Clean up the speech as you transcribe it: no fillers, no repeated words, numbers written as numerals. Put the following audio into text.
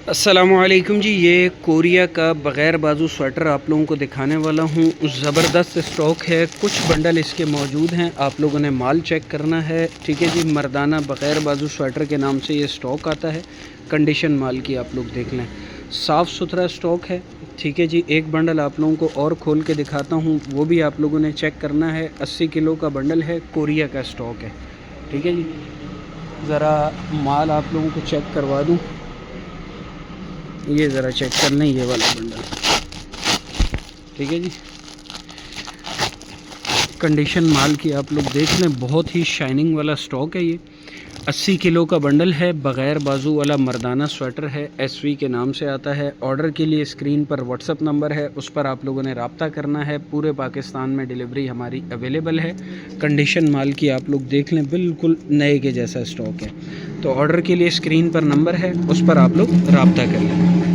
السلام علیکم جی، یہ کوریا کا بغیر بازو سویٹر آپ لوگوں کو دکھانے والا ہوں. زبردست اسٹاک ہے، کچھ بنڈل اس کے موجود ہیں. آپ لوگوں نے مال چیک کرنا ہے. ٹھیک ہے جی، مردانہ بغیر بازو سویٹر کے نام سے یہ اسٹاک آتا ہے. کنڈیشن مال کی آپ لوگ دیکھ لیں، صاف ستھرا اسٹاک ہے. ٹھیک ہے جی، ایک بنڈل آپ لوگوں کو اور کھول کے دکھاتا ہوں، وہ بھی آپ لوگوں نے چیک کرنا ہے. 80 کلو کا بنڈل ہے، کوریا کا اسٹاک ہے. ٹھیک ہے جی، ذرا مال آپ لوگوں کو چیک کروا دوں. یہ ذرا چیک کر لیں، یہ والا بنڈل. ٹھیک ہے جی، کنڈیشن مال کی آپ لوگ دیکھ لیں، بہت ہی شائننگ والا اسٹاک ہے. یہ 80 کلو کا بنڈل ہے، بغیر بازو والا مردانہ سویٹر ہے. ایس وی کے نام سے آتا ہے. آرڈر کے لیے اسکرین پر واٹس اپ نمبر ہے، اس پر آپ لوگوں نے رابطہ کرنا ہے. پورے پاکستان میں ڈیلیوری ہماری اویلیبل ہے. کنڈیشن مال کی آپ لوگ دیکھ لیں، بالکل نئے کے جیسا اسٹاک ہے. تو آرڈر کے لیے اسکرین پر نمبر ہے، اس پر آپ لوگ رابطہ کر لیں.